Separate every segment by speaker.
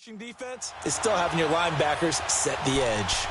Speaker 1: Rushing defense is still having your linebackers set the edge.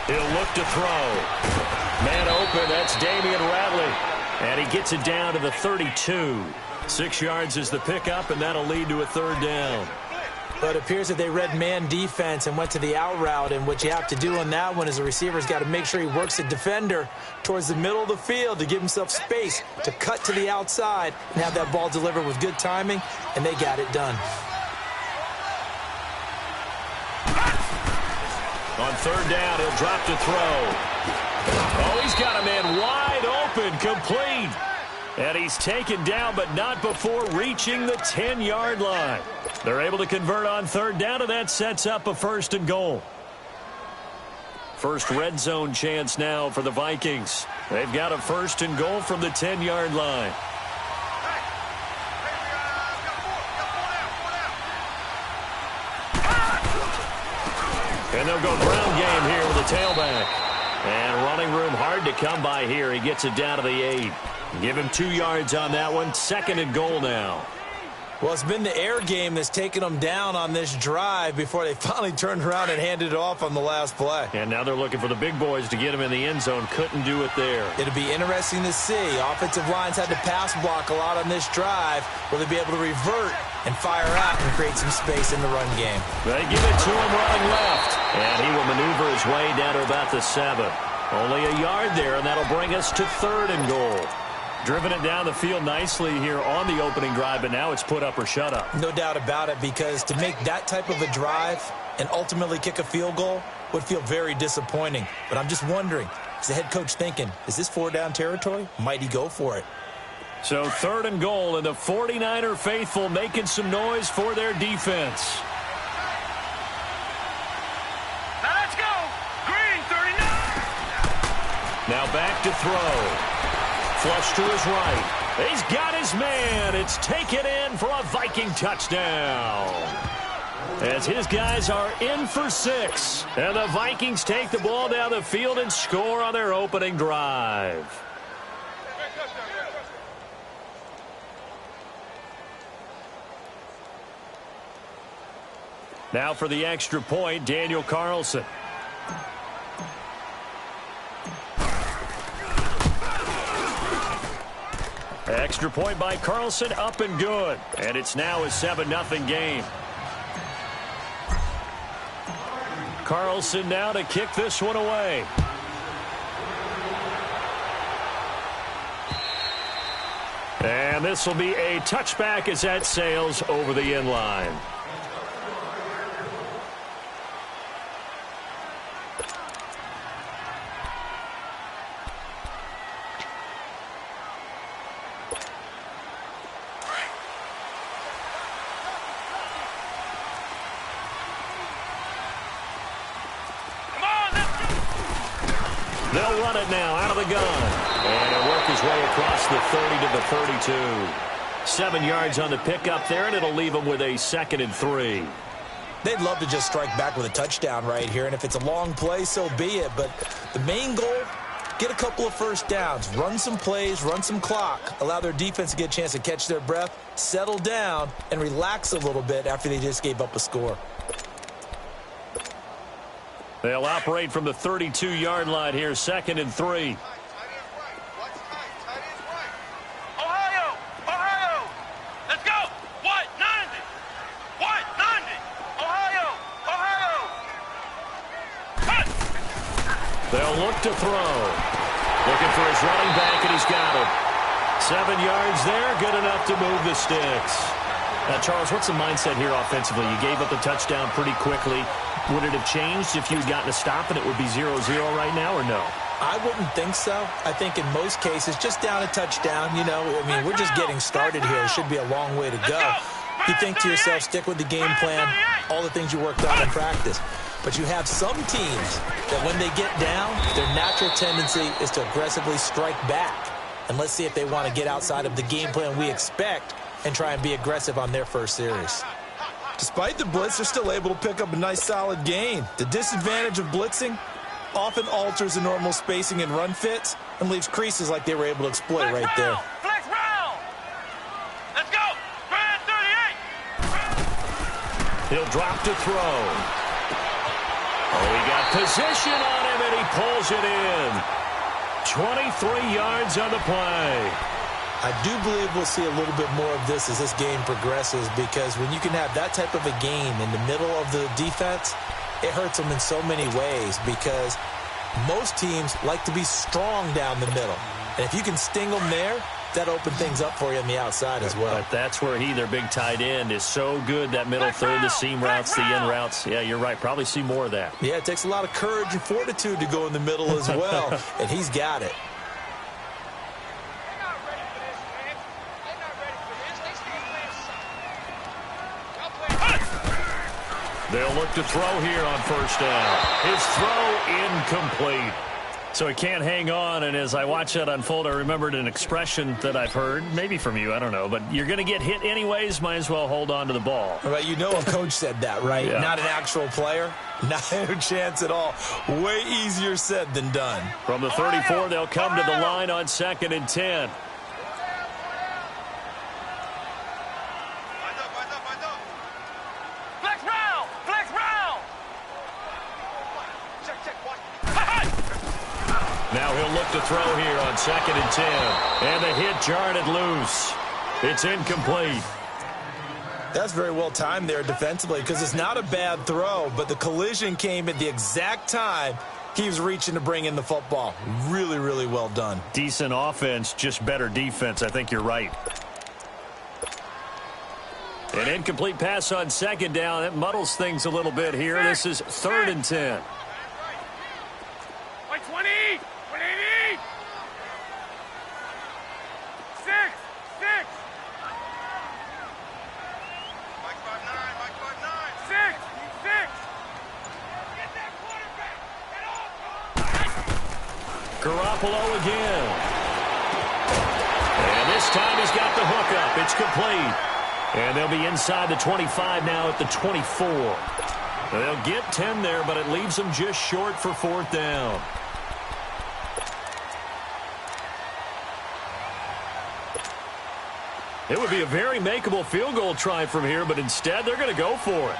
Speaker 2: He'll look to throw. Man open, that's Damian Radley. And he gets it down to the 32. 6 yards is the pickup, and that'll lead to a third down.
Speaker 1: But it appears that they read man defense and went to the out route, and what you have to do on that one is the receiver's got to make sure he works the defender towards the middle of the field to give himself space to cut to the outside and have that ball delivered with good timing, and they got it done.
Speaker 2: On third down, he'll drop to throw. Oh, he's got a man wide open, complete. And he's taken down, but not before reaching the 10-yard line. They're able to convert on third down, and that sets up a 1st and goal. First red zone chance now for the Vikings. They've got a 1st and goal from the 10-yard line. And they'll go ground game here with the tailback. And running room hard to come by here. He gets it down to the 8. Give him 2 yards on that one. 2nd and goal now.
Speaker 1: Well, it's been the air game that's taken them down on this drive before they finally turned around and handed it off on the last play.
Speaker 2: And now they're looking for the big boys to get him in the end zone. Couldn't do it there.
Speaker 1: It'll be interesting to see. Offensive lines had to pass block a lot on this drive. Will they be able to revert and fire out and create some space in the run game?
Speaker 2: They give it to him running left. And he will maneuver his way down to about the 7. Only a yard there, and that'll bring us to 3rd and goal. Driven it down the field nicely here on the opening drive, but now it's put up or shut up.
Speaker 1: No doubt about it, because to make that type of a drive and ultimately kick a field goal would feel very disappointing. But I'm just wondering, is the head coach thinking, is this 4-down territory? Might he go for it?
Speaker 2: So 3rd and goal, and the 49er faithful making some noise for their defense.
Speaker 3: Now let's go. Green, 39.
Speaker 2: Now back to throw. Flush to his right. He's got his man. It's taken in for a Viking touchdown. As his guys are in for 6. And the Vikings take the ball down the field and score on their opening drive. Now for the extra point, Daniel Carlson. Extra point by Carlson, up and good. And it's now a 7-0 game. Carlson now to kick this one away. And this will be a touchback as that sails over the end line. They'll run it now out of the gun. And he'll work his way across the 30 to the 32. 7 yards on the pickup there, and it'll leave him with a 2nd and 3.
Speaker 1: They'd love to just strike back with a touchdown right here, and if it's a long play, so be it. But the main goal, get a couple of first downs, run some plays, run some clock, allow their defense to get a chance to catch their breath, settle down, and relax a little bit after they just gave up a score.
Speaker 2: They'll operate from the 32-yard line here, 2nd and 3.
Speaker 3: Ohio, Ohio. Let's go. What? 90. What? 90. Ohio, Ohio. Cut.
Speaker 2: They'll look to throw. Looking for his running back, and he's got him. 7 yards there, good enough to move the sticks. Now, Charles, what's the mindset here offensively? You gave up the touchdown pretty quickly. Would it have changed if you had gotten a stop and it would be 0-0 right now, or no?
Speaker 1: I wouldn't think so. I think in most cases, just down a touchdown, you know, I mean, we're just getting started here. It should be a long way to go. You think to yourself, stick with the game plan, all the things you worked on in practice. But you have some teams that when they get down, their natural tendency is to aggressively strike back. And let's see if they want to get outside of the game plan we expect and try and be aggressive on their first series.
Speaker 4: Despite the blitz, they're still able to pick up a nice solid gain. The disadvantage of blitzing often alters the normal spacing and run fits and leaves creases like they were able to exploit right there.
Speaker 3: Flex round. Let's go. Brand 38.
Speaker 2: He'll drop to throw. Oh, he got position on him, and he pulls it in. 23 yards on the play.
Speaker 1: I do believe we'll see a little bit more of this as this game progresses, because when you can have that type of a game in the middle of the defense, it hurts them in so many ways, because most teams like to be strong down the middle. And if you can sting them there, that opens things up for you on the outside as well.
Speaker 2: But that's where their big tight end, is so good, that middle third, the seam routes, the in routes. Yeah, you're right. Probably see more of that.
Speaker 1: Yeah, it takes a lot of courage and fortitude to go in the middle as well, and he's got it.
Speaker 2: They'll look to throw here on first down. His throw incomplete. So he can't hang on, and as I watch that unfold, I remembered an expression that I've heard, maybe from you, I don't know, but you're going to get hit anyways, might as well hold on to the ball.
Speaker 1: Right, you know a coach said that, right?
Speaker 2: Yeah.
Speaker 1: Not an actual player. Not a chance at all. Way easier said than done.
Speaker 2: From the 34, they'll come to the line on 2nd and 10.
Speaker 3: Flex round. Flex round.
Speaker 2: Now he'll look to throw here on 2nd and 10. And the hit jarred it loose. It's incomplete.
Speaker 4: That's very well timed there defensively, because it's not a bad throw, but the collision came at the exact time he was reaching to bring in the football. Really, really well done.
Speaker 2: Decent offense, just better defense. I think you're right. An incomplete pass on 2nd down. That muddles things a little bit here. This is 3rd and 10.
Speaker 3: Like 20. 180. 6. 6. Mike 5'9. Mike 5'9. 6. 6. Get that quarterback. Get off.
Speaker 2: Garoppolo again. And this time he's got the hook up. It's complete. And they'll be inside the 25 now at the 24. They'll get 10 there, but it leaves them just short for 4th down. It would be a very makeable field goal try from here, but instead they're going to go for it.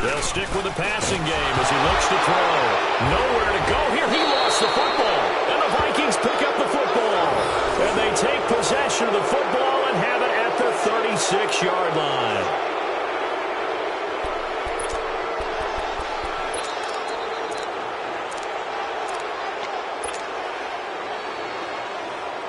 Speaker 2: They'll stick with the passing game as he looks to throw. Nowhere to go here. He lost the football. And the Vikings pick up the football. And they take possession of the football and have it at the 36-yard line.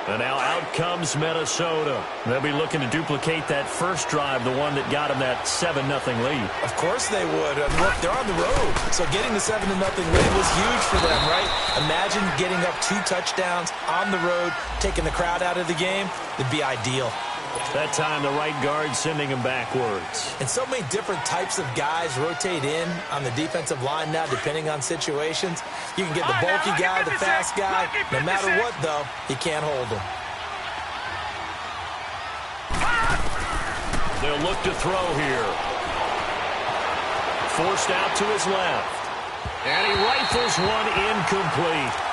Speaker 2: And now out comes Minnesota. They'll be looking to duplicate that first drive, the one that got them that 7-0 lead.
Speaker 4: Of course they would. Look, they're on the road, so getting the 7-0 lead was huge for them, right? Imagine getting up 2 touchdowns on the road, taking the crowd out of the game. It'd be ideal.
Speaker 2: That time, the right guard sending him backwards.
Speaker 1: And so many different types of guys rotate in on the defensive line now, depending on situations. You can get the bulky guy, the fast guy. No matter what, though, you can't hold him.
Speaker 2: They'll look to throw here. Forced out to his left. And he rifles one incomplete.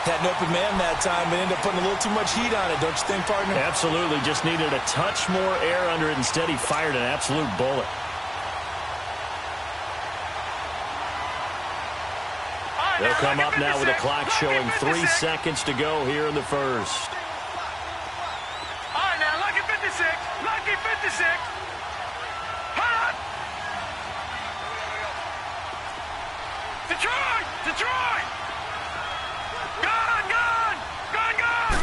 Speaker 4: Had an open man that time, but ended up putting a little too much heat on it, don't you think, partner?
Speaker 2: Absolutely. Just needed a touch more air under it. Instead, he fired an absolute bullet. They'll come up now with a clock showing 3 seconds to go here in the first.
Speaker 3: All right, now, lucky 56. Lucky 56. Hot. Detroit! Detroit! Gone! Gone! Gone! Gone!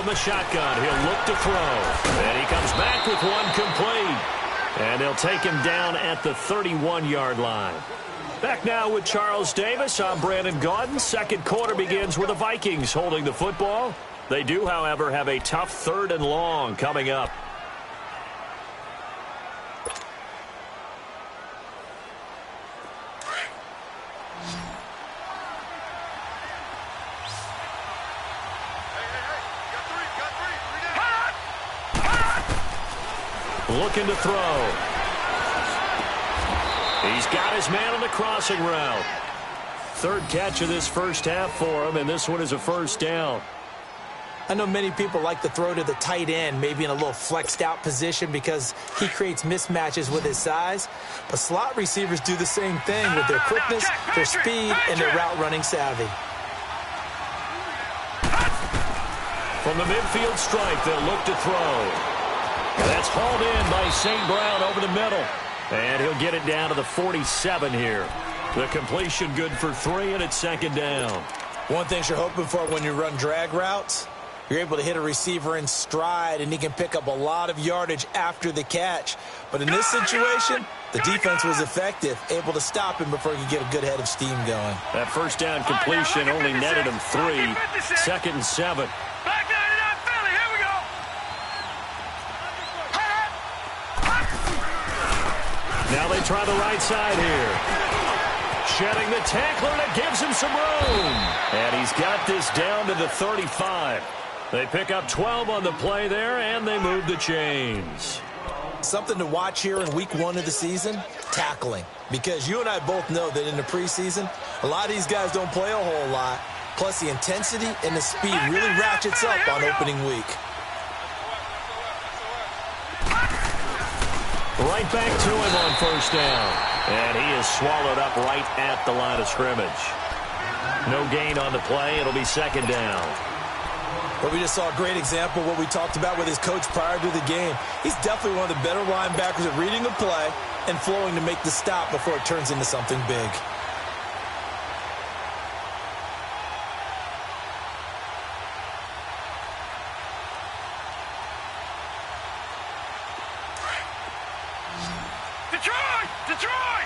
Speaker 2: from the shotgun. He'll look to throw. And he comes back with one complete. And they'll take him down at the 31-yard line. Back now with Charles Davis. I'm Brandon Gaudin. Second quarter begins with the Vikings holding the football. They do, however, have a tough 3rd and long coming up. Looking to throw. He's got his man on the crossing route. 3rd catch of this first half for him, and this one is a first down.
Speaker 4: I know many people like to throw to the tight end, maybe in a little flexed out position because he creates mismatches with his size. But slot receivers do the same thing with their quickness, their speed, and their route running savvy.
Speaker 2: From the midfield stripe, they'll look to throw. That's hauled in by St. Brown over the middle. And he'll get it down to the 47 here. The completion good for 3, and it's 2nd down.
Speaker 4: One thing you're hoping for when you run drag routes, you're able to hit a receiver in stride, and he can pick up a lot of yardage after the catch. But in this situation, the defense was effective, able to stop him before he could get a good head of steam going.
Speaker 2: That first down completion only netted him 3. 2nd and 7. Now they try the right side here. Shedding the tackler, and it gives him some room. And he's got this down to the 35. They pick up 12 on the play there, and they move the chains.
Speaker 4: Something to watch here in week 1 of the season, tackling. Because you and I both know that in the preseason, a lot of these guys don't play a whole lot. Plus, the intensity and the speed really ratchets up on opening week.
Speaker 2: Right back to him on first down. And he is swallowed up right at the line of scrimmage. No gain on the play. It'll be 2nd down.
Speaker 4: But we just saw a great example of what we talked about with his coach prior to the game. He's definitely one of the better linebackers at reading the play and flowing to make the stop before it turns into something big.
Speaker 3: Detroit!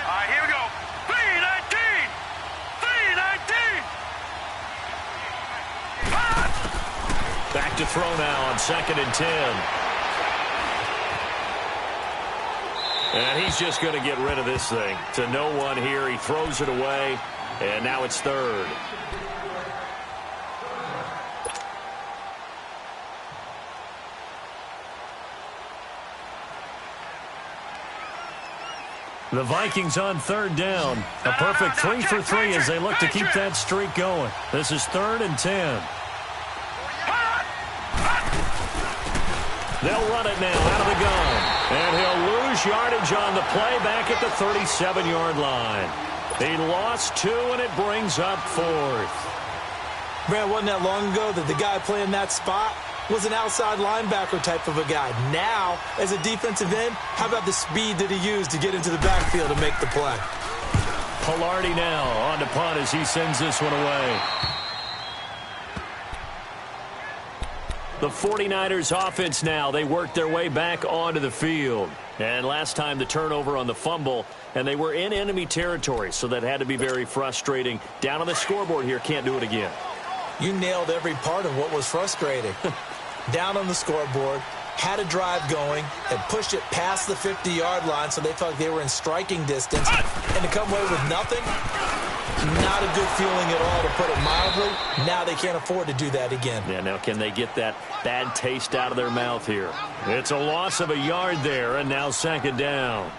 Speaker 3: All right, here we go. 3-19! 3-19!
Speaker 2: Back to throw now on 2nd and 10. And he's just going to get rid of this thing. To no one here. He throws it away, and now it's 3rd. The Vikings on 3rd down. A perfect 3 for 3 as they look to keep that streak going. This is 3rd and 10. They'll run it now out of the gun. And he'll lose yardage on the play back at the 37-yard line. He lost 2, and it brings up 4th.
Speaker 4: Man, wasn't that long ago that the guy playing that spot was an outside linebacker type of a guy. Now, as a defensive end, how about the speed that he used to get into the backfield and make the play?
Speaker 2: Pilardi now on to punt as he sends this one away. The 49ers offense now, they work their way back onto the field. And last time the turnover on the fumble, and they were in enemy territory, so that had to be very frustrating. Down on the scoreboard here, can't do it again.
Speaker 4: You nailed every part of what was frustrating. Down on the scoreboard, had a drive going, and pushed it past the 50-yard line so they felt like they were in striking distance. And to come away with nothing, not a good feeling at all, to put it mildly. Now they can't afford to do that again.
Speaker 2: Yeah, now can they get that bad taste out of their mouth here? It's a loss of a yard there, and now 2nd down.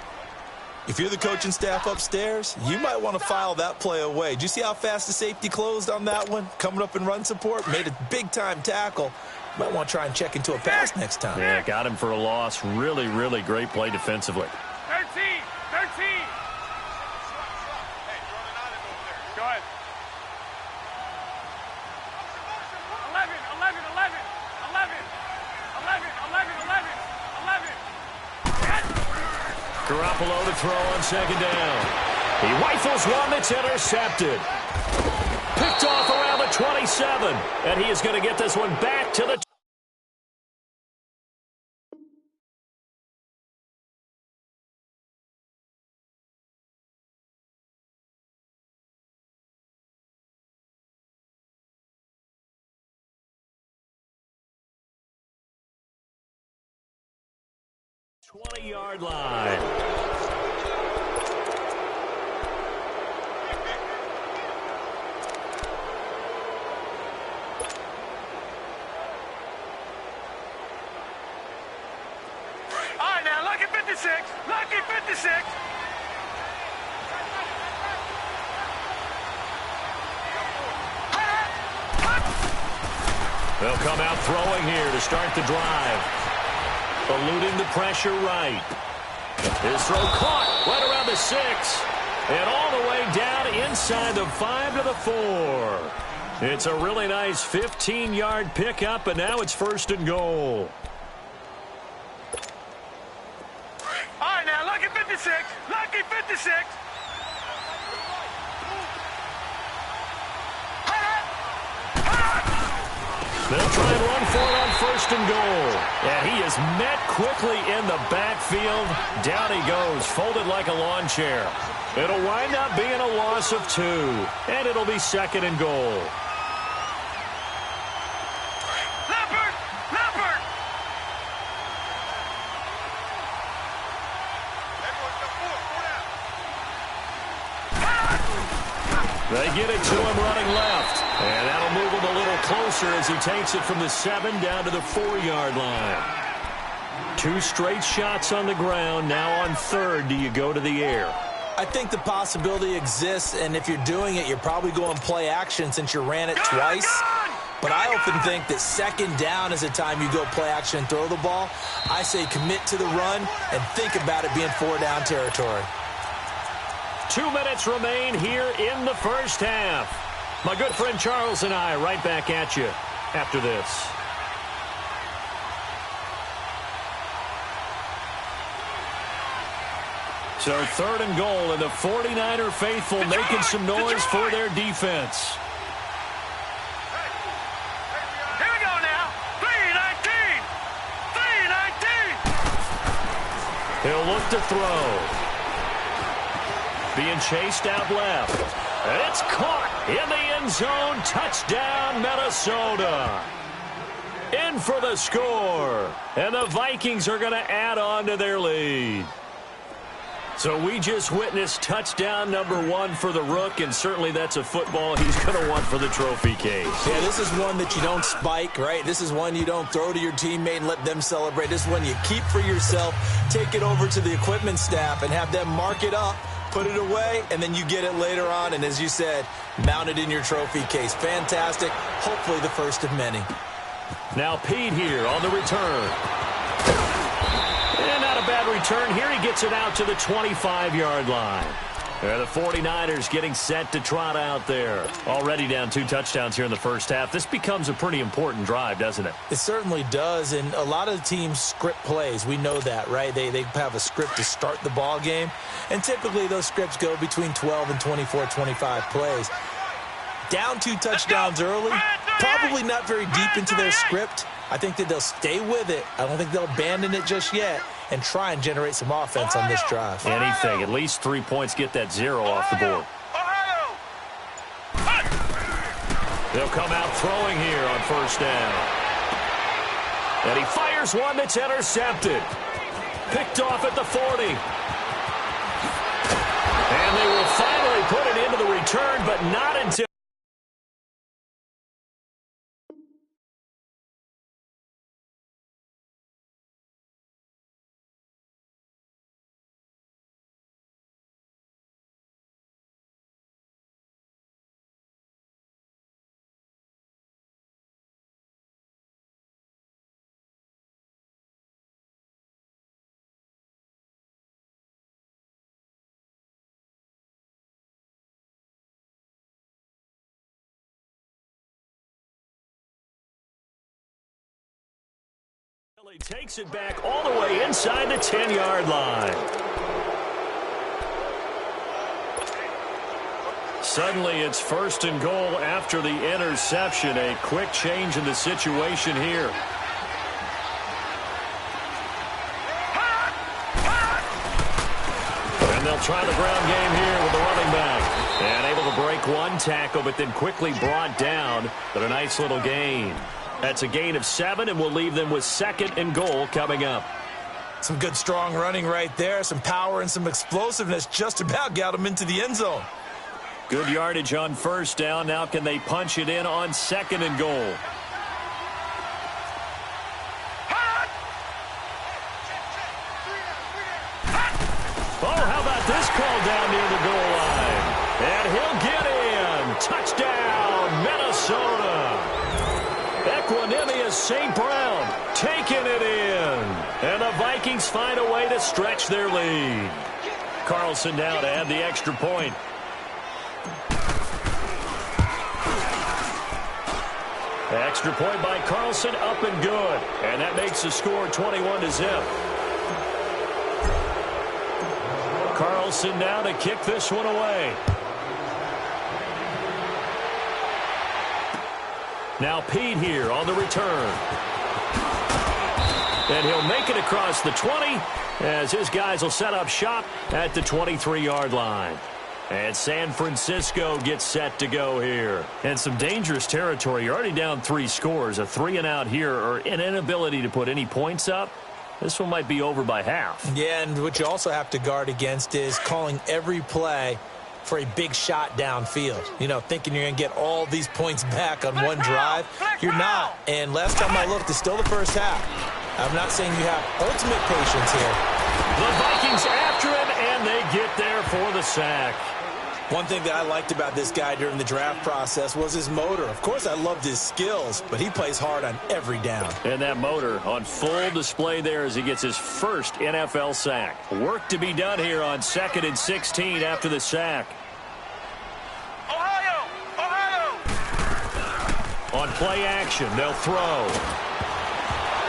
Speaker 4: If you're the coaching staff upstairs, you might want to file that play away. Did you see how fast the safety closed on that one? Coming up in run support, made a big-time tackle. Might want to try and check into a pass next time.
Speaker 2: Yeah, got him for a loss. Really, really great play defensively.
Speaker 3: 13! Go ahead. 11.
Speaker 2: Garoppolo to throw on 2nd down. He rifles one that's intercepted. Picked off 7, and he is going to get this one back to the 20-yard line.
Speaker 3: All right, now, lucky 56. Lucky 56.
Speaker 2: They'll come out throwing here to start the drive. Eluding the pressure right. His throw caught right around the 6. And all the way down inside the 5 to the 4. It's a really nice 15-yard pickup, and now it's 1st and goal.
Speaker 3: All right, now, lucky 56. Lucky 56.
Speaker 2: They'll try and run for it on 1st and goal. And he is met quickly in the backfield. Down he goes, folded like a lawn chair. It'll wind up being a loss of 2. And it'll be 2nd and goal.
Speaker 3: Leopard! Leopard!
Speaker 2: They get it to him running left. And that'll move him a little closer as he takes it from the 7 down to the 4-yard line. 2 straight shots on the ground. Now on 3rd, do you go to the air?
Speaker 4: I think the possibility exists, and if you're doing it, you're probably going play action since you ran it twice. But I often think that 2nd down is the time you go play action and throw the ball. I say commit to the run and think about it being 4-down territory.
Speaker 2: 2 minutes remain here in the first half. My good friend Charles and I right back at you after this. So 3rd and goal, and the 49er faithful making some noise for their defense.
Speaker 3: Here we go now. 3-19. 3-19.
Speaker 2: He'll look to throw. Being chased out left. And it's caught in the end zone. Touchdown, Minnesota. In for the score. And the Vikings are going to add on to their lead. So we just witnessed touchdown number 1 for the Rook, and certainly that's a football he's going to want for the trophy case.
Speaker 4: Yeah, this is one that you don't spike, right? This is one you don't throw to your teammate and let them celebrate. This is one you keep for yourself, take it over to the equipment staff, and have them mark it up, put it away, and then you get it later on, and as you said, mount it in your trophy case. Fantastic. Hopefully the first of many.
Speaker 2: Now Pete here on the return. And not a bad return here. He gets it out to the 25-yard line. The 49ers getting set to trot out there. Already down 2 touchdowns here in the first half. This becomes a pretty important drive, doesn't it?
Speaker 4: It certainly does, and a lot of teams script plays. We know that, right? They have a script to start the ball game, and typically those scripts go between 12 and 24, 25 plays. Down 2 touchdowns early, probably not very deep into their script. I think that they'll stay with it. I don't think they'll abandon it just yet and try and generate some offense on this drive.
Speaker 2: Anything. At least 3 points, get that 0 off the board. They'll come out throwing here on 1st down. And he fires one that's intercepted. Picked off at the 40. And they will finally put it into the return, but not until he takes it back all the way inside the 10-yard line. suddenly it's 1st and goal after the interception. A quick change in the situation here. And they'll try the ground game here with the running back. And able to break one tackle, but then quickly brought down. But a nice little gain. That's a gain of 7, and we'll leave them with 2nd and goal coming up.
Speaker 1: Some good, strong running right there. Some power and some explosiveness just about got them into the end zone.
Speaker 2: Good yardage on 1st down. Now can they punch it in on 2nd and goal? Oh, how about this call down near the goal line? And he'll get in. Touchdown, Minnesota. Equanimous St. Brown taking it in. And the Vikings find a way to stretch their lead. Carlson now to add the extra point. Extra point by Carlson, up and good. And that makes the score 21-0. Carlson now to kick this one away. Now Pete here on the return. And he'll make it across the 20 as his guys will set up shop at the 23-yard line. And San Francisco gets set to go here. And some dangerous territory. You're already down 3 scores. A 3-and-out here or an inability to put any points up. This one might be over by half.
Speaker 1: Yeah, and what you also have to guard against is calling every play for a big shot downfield. You know, thinking you're going to get all these points back on one drive. You're not. And last time I looked, it's still the first half. I'm not saying you have ultimate patience here.
Speaker 2: The Vikings after him, and they get there for the sack.
Speaker 1: One thing that I liked about this guy during the draft process was his motor. Of course, I loved his skills, but he plays hard on every down.
Speaker 2: And that motor on full display there as he gets his first NFL sack. Work to be done here on 2nd and 16 after the sack.
Speaker 3: Ohio!
Speaker 2: On play action, they'll throw.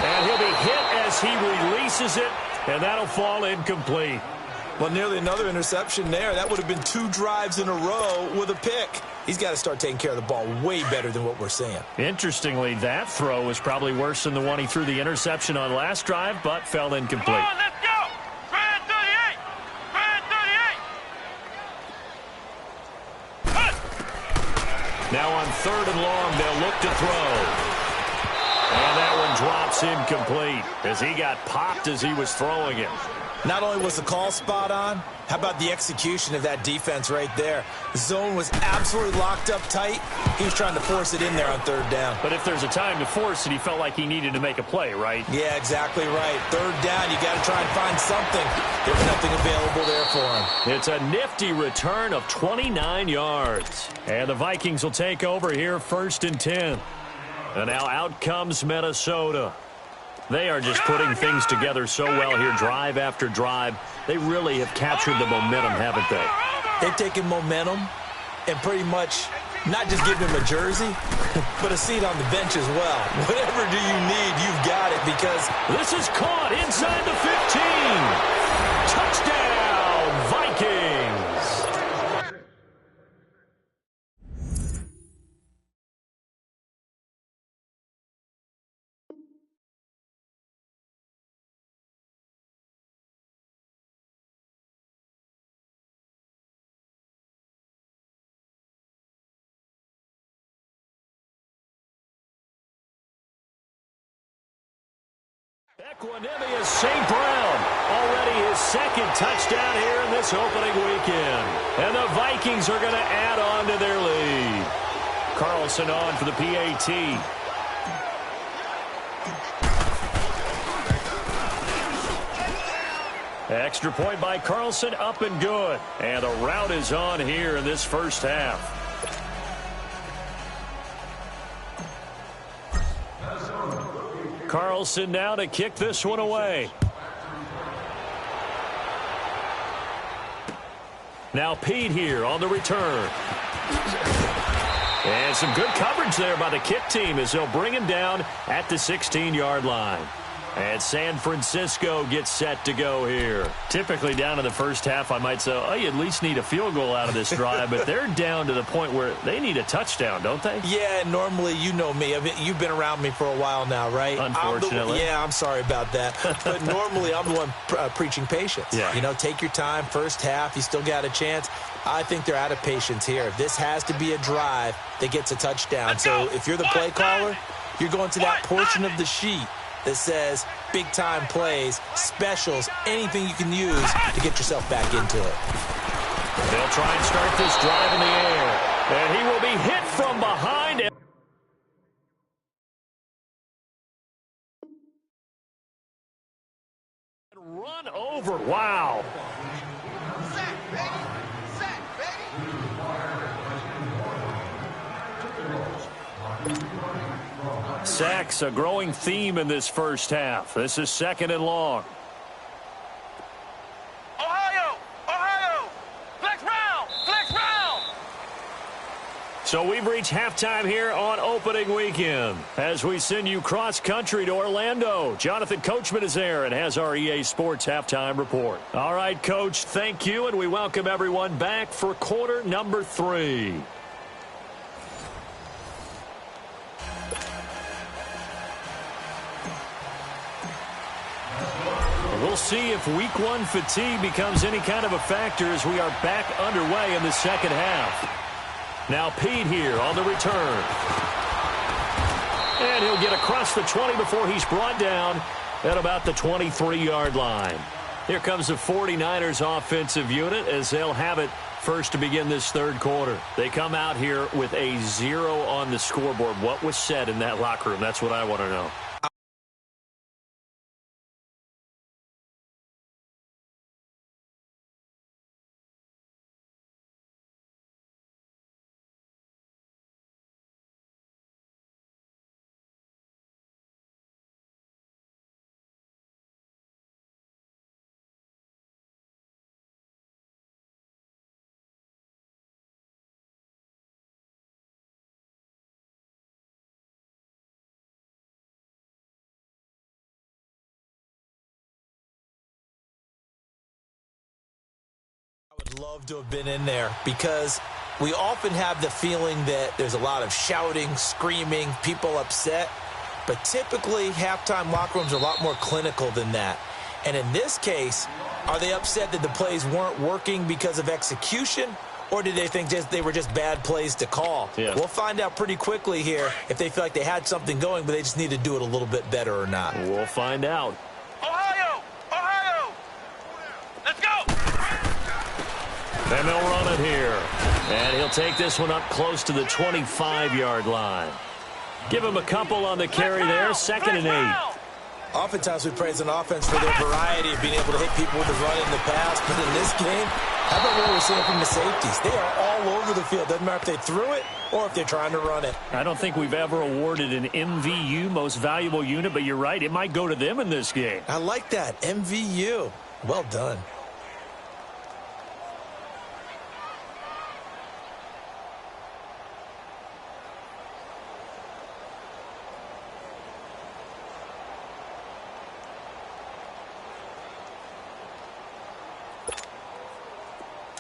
Speaker 2: And he'll be hit as he releases it, and that'll fall incomplete.
Speaker 1: Well, nearly another interception there. That would have been 2 drives in a row with a pick. He's got to start taking care of the ball way better than what we're seeing.
Speaker 2: Interestingly, that throw was probably worse than the one he threw the interception on last drive, but fell incomplete.
Speaker 3: Come on, let's go! Grand 38! Grand 38!
Speaker 2: Now on 3rd and long, they'll look to throw. And that one drops incomplete as he got popped as he was throwing it.
Speaker 1: Not only was the call spot on, how about the execution of that defense right there? The zone was absolutely locked up tight. He was trying to force it in there on 3rd down.
Speaker 2: But if there's a time to force it, he felt like he needed to make a play, right?
Speaker 1: Yeah, exactly right. 3rd down, you got to try and find something. There's nothing available there for him.
Speaker 2: It's a nifty return of 29 yards. And the Vikings will take over here 1st and 10. And now out comes Minnesota. They are just putting things together so well here, drive after drive. They really have captured the momentum, haven't they?
Speaker 1: They've taken momentum and pretty much not just given him a jersey, but a seat on the bench as well. Whatever do you need, you've got it, because
Speaker 2: this is caught inside the 15. Touchdown, Vikings. Equanimous St. Brown, already his 2nd touchdown here in this opening weekend. And the Vikings are going to add on to their lead. Carlson on for the PAT. Extra point by Carlson, up and good. And a rout is on here in this first half. Carlson now to kick this one away. Now Pete here on the return. And some good coverage there by the kick team as they'll bring him down at the 16-yard line. And San Francisco gets set to go here. Typically down in the first half, I might say, oh, you at least need a field goal out of this drive, but they're down to the point where they need a touchdown, don't they?
Speaker 4: Yeah, normally, you know me. I mean, you've been around me for a while now, right?
Speaker 2: Unfortunately.
Speaker 4: I'm sorry about that. But normally, I'm the one preaching patience.
Speaker 2: Yeah.
Speaker 4: You know, take your time. First half, you still got a chance. I think they're out of patience here. This has to be a drive that gets a touchdown. So if you're the play caller, you're going to that portion of the sheet that says big-time plays, specials, anything you can use to get yourself back into it.
Speaker 2: They'll try and start this drive in the air. And he will be hit from behind. And run over. Wow. Sacks, a growing theme in this first half. This is 2nd and long.
Speaker 3: Ohio, flex round.
Speaker 2: So we've reached halftime here on opening weekend as we send you cross-country to Orlando. Jonathan Coachman is there and has our EA Sports halftime report. All right, Coach, thank you, and we welcome everyone back for quarter number 3. We'll see if week 1 fatigue becomes any kind of a factor as we are back underway in the second half. Now Pete here on the return. And he'll get across the 20 before he's brought down at about the 23-yard line. Here comes the 49ers offensive unit as they'll have it first to begin this third quarter. They come out here with a 0 on the scoreboard. What was said in that locker room? That's what I want to know.
Speaker 4: Love to have been in there because we often have the feeling that there's a lot of shouting, screaming, people upset, but typically halftime locker rooms are a lot more clinical than that. And in this case, are they upset that the plays weren't working because of execution, or did they think they were just bad plays to call?
Speaker 2: Yeah.
Speaker 4: We'll find out pretty quickly here if they feel like they had something going, but they just need to do it a little bit better or not.
Speaker 2: We'll find out.
Speaker 3: Ohio, let's go.
Speaker 2: And they'll run it here. And he'll take this one up close to the 25-yard line. Give him a couple on the carry there. 2nd and 8.
Speaker 4: Oftentimes we praise an offense for their variety of being able to hit people with the run in the past. But in this game, how about what we're seeing from the safeties? They are all over the field. Doesn't matter if they threw it or if they're trying to run it.
Speaker 2: I don't think we've ever awarded an MVU, most valuable unit, but you're right. It might go to them in this game.
Speaker 4: I like that. MVU. Well done.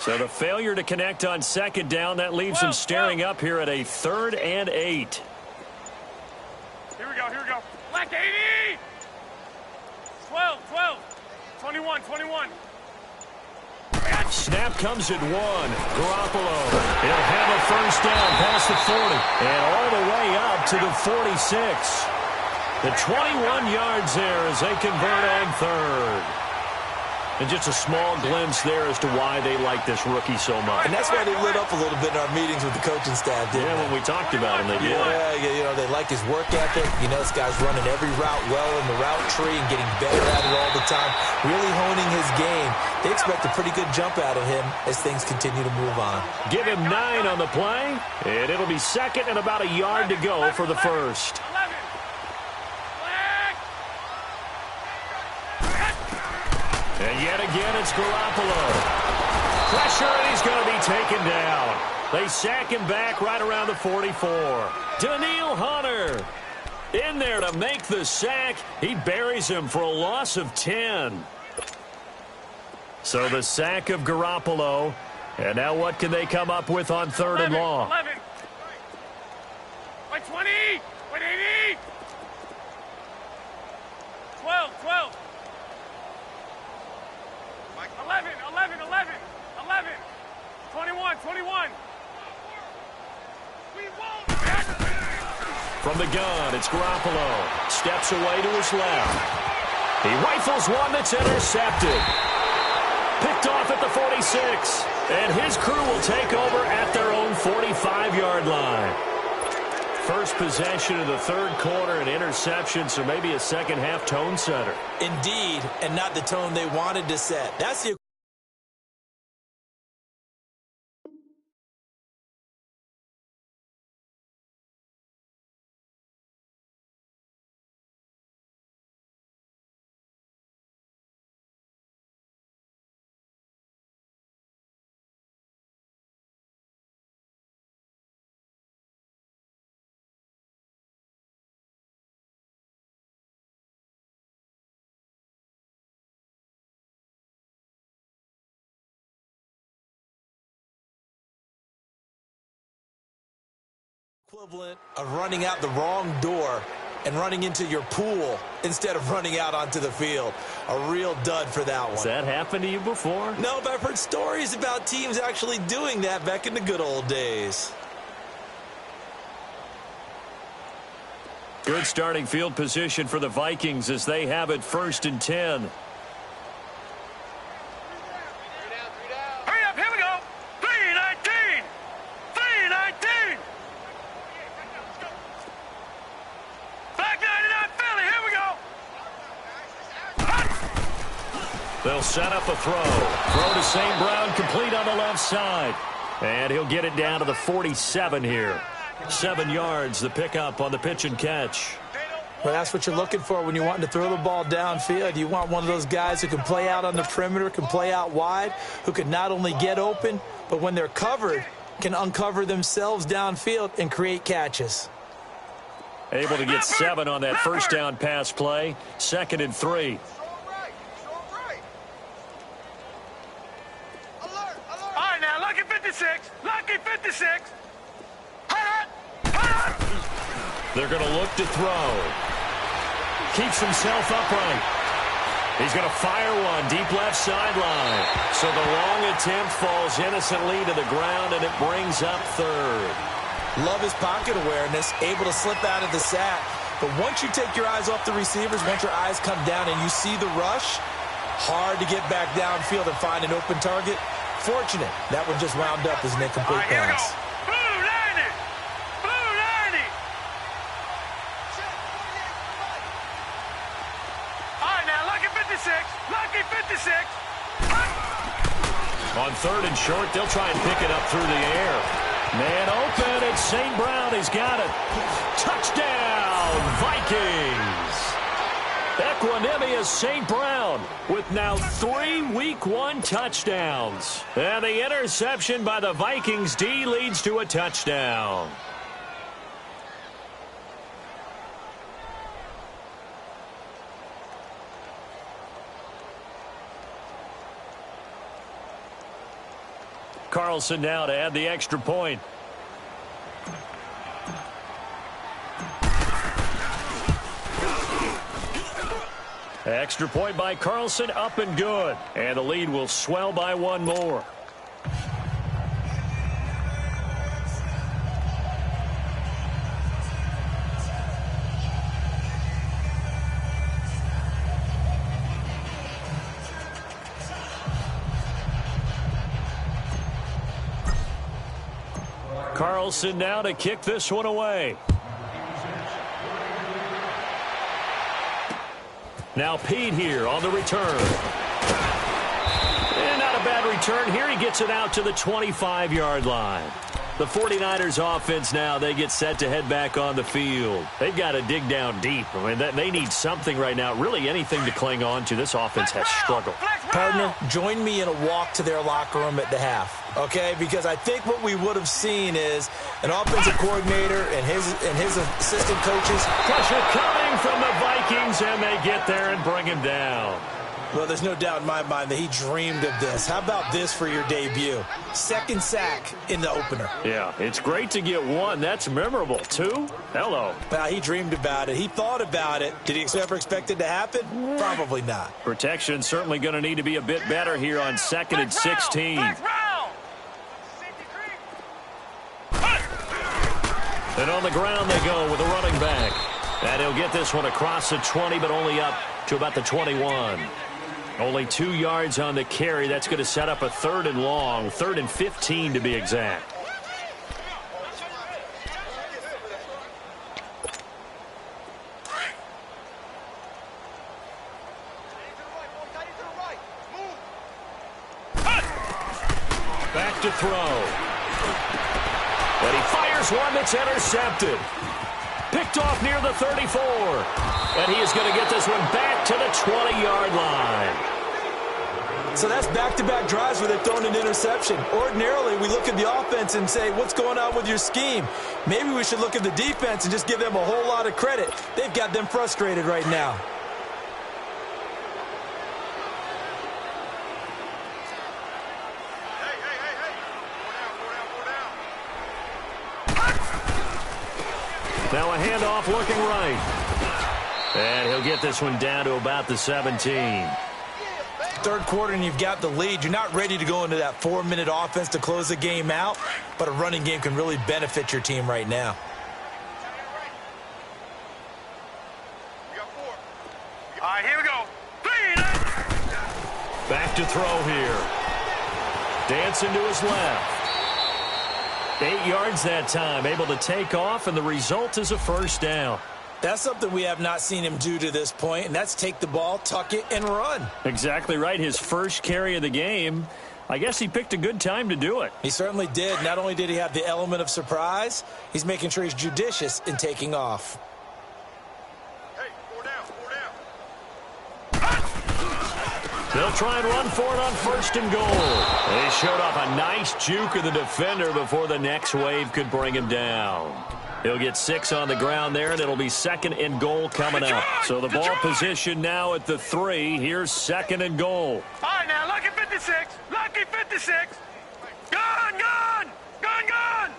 Speaker 2: So the failure to connect on 2nd down, that leaves them staring up here at a 3rd and 8.
Speaker 3: Here we go. Black 80! 12, 21.
Speaker 2: Snap comes at 1. Garoppolo. He'll have a first down past the 40 and all the way up to the 46. The 21 yards there as they convert on 3rd. And just a small glimpse there as to why they like this rookie so much.
Speaker 4: And that's why they lit up a little bit in our meetings with the coaching staff, didn't they?
Speaker 2: When we talked about him, they did.
Speaker 4: Yeah, you know, they like his work ethic. You know, this guy's running every route well in the route tree and getting better at it all the time, really honing his game. They expect a pretty good jump out of him as things continue to move on.
Speaker 2: Give him 9 on the play, and it'll be 2nd and about a yard to go for the first. And yet again, it's Garoppolo. Pressure, and he's going to be taken down. They sack him back right around the 44. Danielle Hunter. In there to make the sack. He buries him for a loss of 10. So the sack of Garoppolo. And now what can they come up with on 3rd and long?
Speaker 3: 11. Wait, 20. Wait, 80. 12. 11. 21.
Speaker 2: From the gun, it's Garoppolo. Steps away to his left. He rifles one that's intercepted. Picked off at the 46. And his crew will take over at their own 45-yard line. First possession of the 3rd quarter, an interception, so maybe a second-half tone setter.
Speaker 4: Indeed, and not the tone they wanted to set. That's the equivalent of running out the wrong door and running into your pool instead of running out onto the field. A real dud for that one.
Speaker 2: Has that happened to you before?
Speaker 4: No, but I've heard stories about teams actually doing that back in the good old days.
Speaker 2: Good starting field position for the Vikings as they have it 1st and 10.
Speaker 3: Hurry up, here we go. 3:19. 3:19. Back 99 Philly, here we go.
Speaker 2: They'll set up a throw. Throw to St. Brown, complete on the left side. And he'll get it down to the 47 here. 7 yards, the pickup on the pitch and catch.
Speaker 4: Well, that's what you're looking for when you're wanting to throw the ball downfield. You want one of those guys who can play out on the perimeter, can play out wide, who can not only get open, but when they're covered, can uncover themselves downfield and create catches.
Speaker 2: Able to get 7 on that first down pass play. 2nd and 3.
Speaker 3: All right, now, lucky 56. Lucky 56.
Speaker 2: They're going to look to throw. Keeps himself upright. He's going to fire one deep left sideline. So the long attempt falls innocently to the ground, and it brings up 3rd.
Speaker 4: Love his pocket awareness, able to slip out of the sack. But once you take your eyes off the receivers, once your eyes come down and you see the rush, hard to get back downfield and find an open target. Fortunate, that one just wound up as an incomplete pass.
Speaker 3: Lucky 56.
Speaker 2: On 3rd and short, they'll try and pick it up through the air. Man open, it's St. Brown. He's got it. Touchdown, Vikings. Equanimous St. Brown with now 3 Week 1 touchdowns. And the interception by the Vikings D leads to a touchdown. Carlson now to add the extra point. Extra point by Carlson, up and good. And the lead will swell by 1 more. Carlson now to kick this one away. Now Pete here on the return. And not a bad return here. He gets it out to the 25-yard line. The 49ers offense now, they get set to head back on the field. They've got to dig down deep. I mean, they need something right now, really anything to cling on to. This offense has struggled.
Speaker 3: Flex
Speaker 4: Partner, join me in a walk to their locker room at the half, okay? Because I think what we would have seen is an offensive coordinator and his assistant coaches.
Speaker 2: Pressure coming from the Vikings, and they get there and bring him down.
Speaker 4: Well, there's no doubt in my mind that he dreamed of this. How about this for your debut? Second sack in the opener.
Speaker 2: Yeah, it's great to get one. That's memorable. Two? Hello.
Speaker 4: Well, he dreamed about it. He thought about it. Did he ever expect it to happen? Probably not.
Speaker 2: Protection certainly going to need to be a bit better here on 2nd and 16. And on the ground they go with a running back. And he'll get this one across the 20, but only up to about the 21. Only 2 yards on the carry. That's going to set up a 3rd and long, 3rd and 15 to be exact. Back to throw. But he fires one that's intercepted. Picked off near the 34. And he is going to get this one back to the 20-yard line.
Speaker 4: So that's back-to-back drives where they've thrown an interception. Ordinarily, we look at the offense and say, what's going on with your scheme? Maybe we should look at the defense and just give them a whole lot of credit. They've got them frustrated right now.
Speaker 2: Now a handoff looking right. And he'll get this one down to about the 17.
Speaker 4: Third quarter and you've got the lead. You're not ready to go into that 4-minute offense to close the game out, but a running game can really benefit your team right now.
Speaker 3: All right, here we go.
Speaker 2: Back to throw here. Dancing to his left. 8 yards that time, able to take off, and the result is a first down.
Speaker 4: That's something we have not seen him do to this point, and that's take the ball, tuck it, and run.
Speaker 2: Exactly right. His first carry of the game. I guess he picked a good time to do it.
Speaker 4: He certainly did. Not only did he have the element of surprise, he's making sure he's judicious in taking off.
Speaker 3: Hey, 4 down, 4 down.
Speaker 2: They'll try and run for it on 1st and goal. They showed off a nice juke of the defender before the next wave could bring him down. He'll get 6 on the ground there, and it'll be 2nd and goal coming up. So the ball position now at the 3. Here's 2nd and goal.
Speaker 3: All right, now, lucky 56. Lucky 56. Gun, gun. Gun, gun.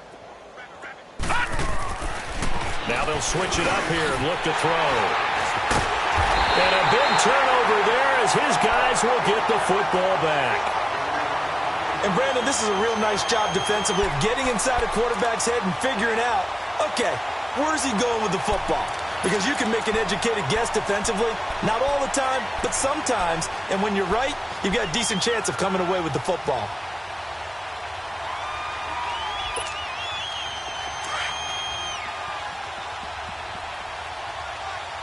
Speaker 2: Now they'll switch it up here and look to throw. And a big turnover there as his guys will get the football back.
Speaker 4: And, Brandon, this is a real nice job defensively of getting inside a quarterback's head and figuring out, okay, where's he going with the football? Because you can make an educated guess defensively, not all the time, but sometimes. And when you're right, you've got a decent chance of coming away with the football.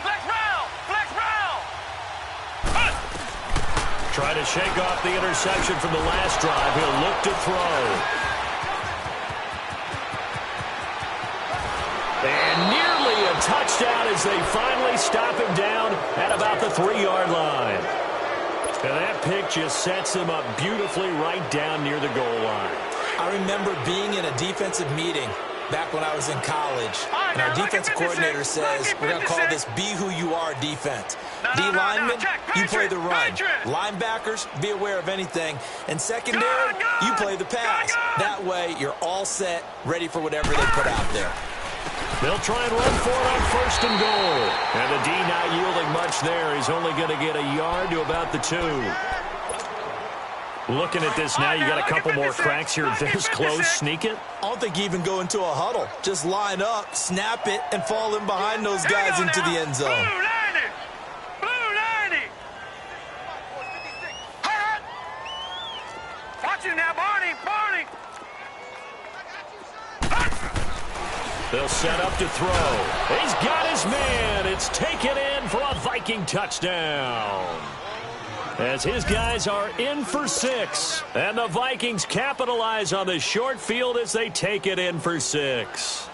Speaker 3: Flex round. Flex round.
Speaker 2: Try to shake off the interception from the last drive. He'll look to throw. And nearly a touchdown as they finally stop him down at about the 3-yard line. And that pick just sets him up beautifully right down near the goal line.
Speaker 4: I remember being in a defensive meeting back when I was in college, and our defensive coordinator says, we're going to call this Be Who You Are defense. D linemen, you play the run. Linebackers, be aware of anything. And secondary, you play the pass. That way, you're all set, ready for whatever they put out there.
Speaker 2: They'll try and run for it on 1st and goal. And the D not yielding much there. He's only going to get a yard to about the 2. Looking at this now, you got a couple more cracks here this close. Sneak it.
Speaker 4: I don't think you even go into a huddle. Just line up, snap it, and fall in behind those guys into the end zone.
Speaker 3: Blue 90. Hot. Watch him now, Barney. Barney.
Speaker 2: They'll set up to throw. He's got his man. It's taken in for a Viking touchdown. As his guys are in for 6. And the Vikings capitalize on the short field as they take it in for 6.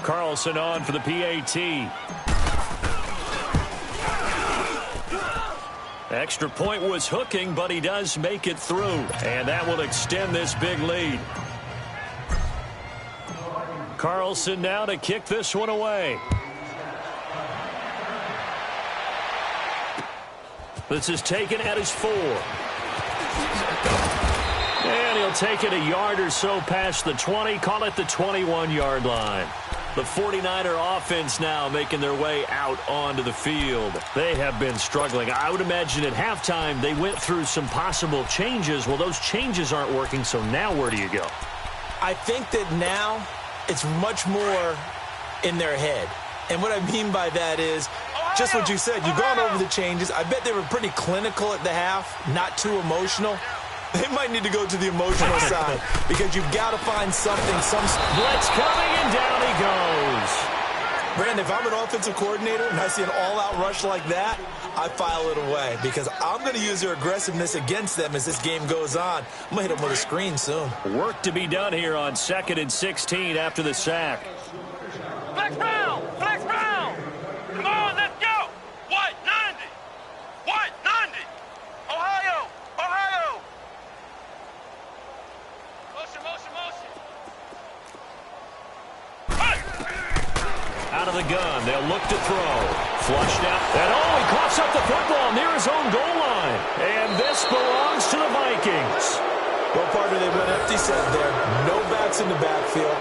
Speaker 2: Carlson on for the PAT. Extra point was hooking, but he does make it through. And that will extend this big lead. Carlson now to kick this one away. This is taken at his 4. And he'll take it a yard or so past the 20, call it the 21-yard line. The 49er offense now making their way out onto the field. They have been struggling. I would imagine at halftime they went through some possible changes. Well, those changes aren't working, so now where do you go?
Speaker 4: I think that now it's much more in their head. And what I mean by that is just what you said. You've gone over the changes. I bet they were pretty clinical at the half, not too emotional. They might need to go to the emotional side because you've got to find something. Some
Speaker 2: blitz coming, and down he goes.
Speaker 4: Brandon, if I'm an offensive coordinator and I see an all-out rush like that, I file it away because I'm going to use their aggressiveness against them as this game goes on. I'm going to hit them with a screen soon.
Speaker 2: Work to be done here on 2nd and 16 after the sack.
Speaker 3: Flex round! Flex round! Come on, let's go! White, 90! White, 90! Ohio! Ohio! Motion, motion, motion! Hey!
Speaker 2: Out of the gun, they'll look to throw. Flushed out. And he coughs up the football near his own goal line. And this belongs to the Vikings.
Speaker 4: Well, partner, they went empty set there. No backs in the backfield.